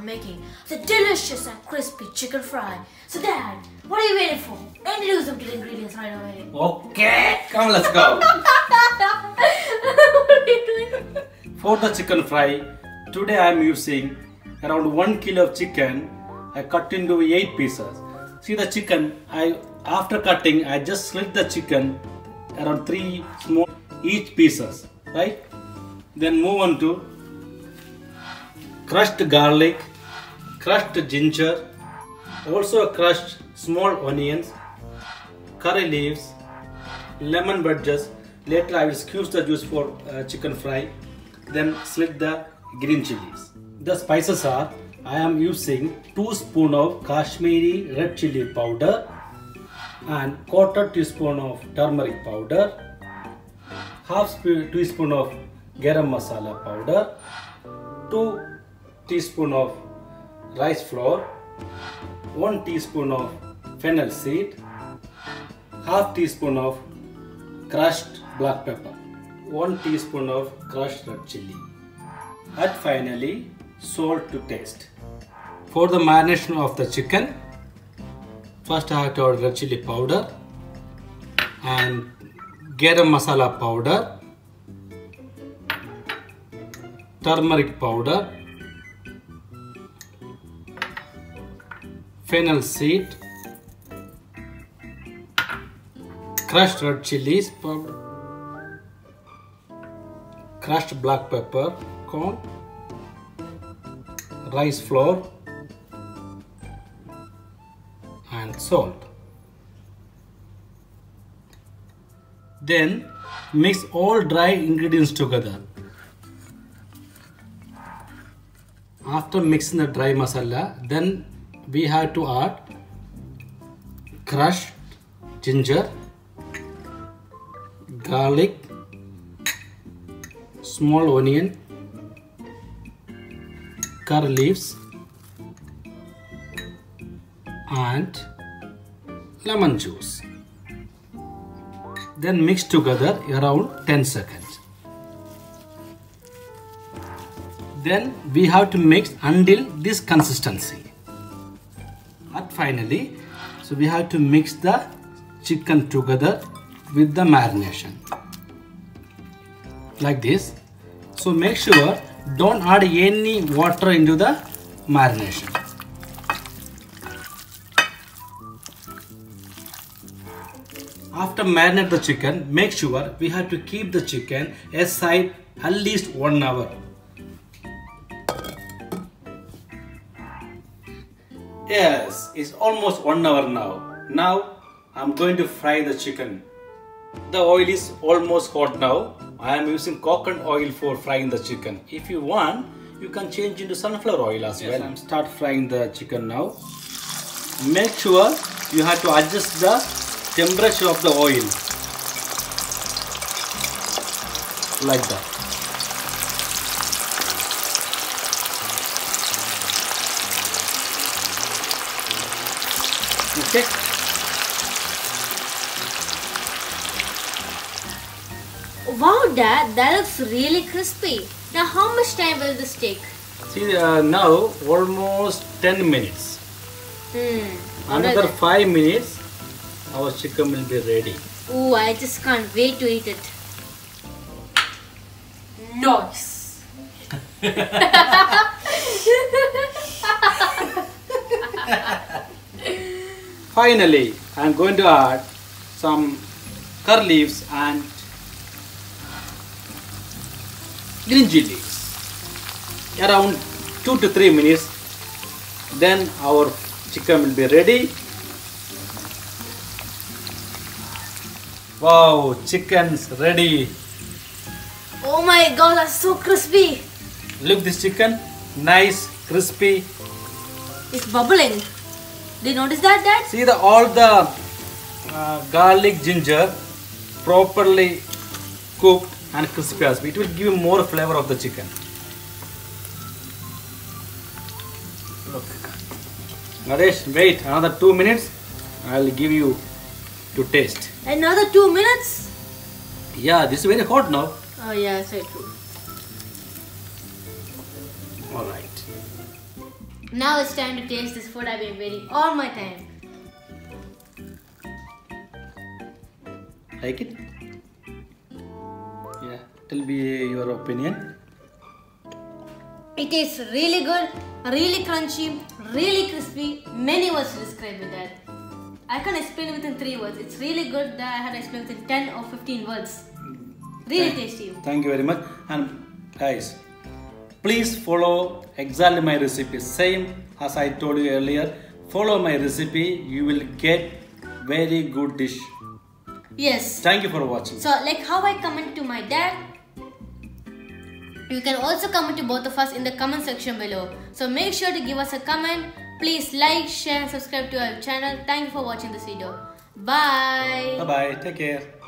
making the delicious and crispy chicken fry. So Dad, what are you waiting for? Introduce them to the ingredients right away. Okay, come let's go. What are you doing? For the chicken fry, today I am using around 1 kilo of chicken. I cut into 8 pieces. See the chicken, after cutting I just slit the chicken around 3 small each pieces, right? Then move on to crushed garlic, crushed ginger, also crushed small onions, curry leaves, lemon wedges. Later I will squeeze the juice for chicken fry. Then slit the green chilies. The spices are, I am using 2 spoons of Kashmiri Red chili powder and 1/4 teaspoon of turmeric powder, 1/2 teaspoon of Garam Masala powder, 2 teaspoon of rice flour, 1 teaspoon of fennel seed, 1/2 teaspoon of crushed black pepper, 1 teaspoon of crushed red chili, and finally salt to taste. For the marination of the chicken, first I have to add red chili powder and garam masala powder, turmeric powder, fennel seed, crushed red chilies powder, crushed black pepper, corn, rice flour and salt. Then mix all dry ingredients together. After mixing the dry masala, then we have to add crushed ginger, garlic, small onion, curry leaves and lemon juice. Then mix together around 10 seconds. Then we have to mix until this consistency. And finally, so we have to mix the chicken together with the marination like this. So make sure don't add any water into the marination. After marinate the chicken, make sure we have to keep the chicken aside at least 1 hour. Yes, it's almost 1 hour now. Now I'm going to fry the chicken. The oil is almost hot now. I am using coconut oil for frying the chicken. If you want, you can change into sunflower oil as well. I'm start frying the chicken now. Make sure you have to adjust the temperature of the oil like that. Okay. Wow, Dad, that looks really crispy. Now, how much time will this take? See, now almost 10 minutes. Another 5 minutes, our chicken will be ready. Ooh, I just can't wait to eat it. Nice. Finally, I am going to add some curry leaves and green chilies. Around 2 to 3 minutes, then our chicken will be ready. Wow, chicken's ready. Oh my god, that's so crispy. Look this chicken, nice, crispy. It's bubbling. Did you notice that, Dad? See all the garlic, ginger properly cooked and crispy as well. It will give you more flavor of the chicken. Look. Naresh, wait another 2 minutes. I will give you to taste. Another 2 minutes? Yeah, this is very hot now. Oh yeah, so true. Alright. Now it's time to taste this food I've been waiting all my time. Like it? Yeah. Tell me your opinion. It tastes really good, really crunchy, really crispy. Many words to describe with that. I can't explain it within 3 words. It's really good that I had to explain within 10 or 15 words. Really tasty. Thank you very much. And guys, please follow exactly my recipe. Same as I told you earlier. Follow my recipe. You will get very good dish. Yes. Thank you for watching. So like how I commented to my dad, you can also comment to both of us in the comment section below. So make sure to give us a comment. Please like, share and subscribe to our channel. Thank you for watching this video. Bye. Bye-bye. Take care.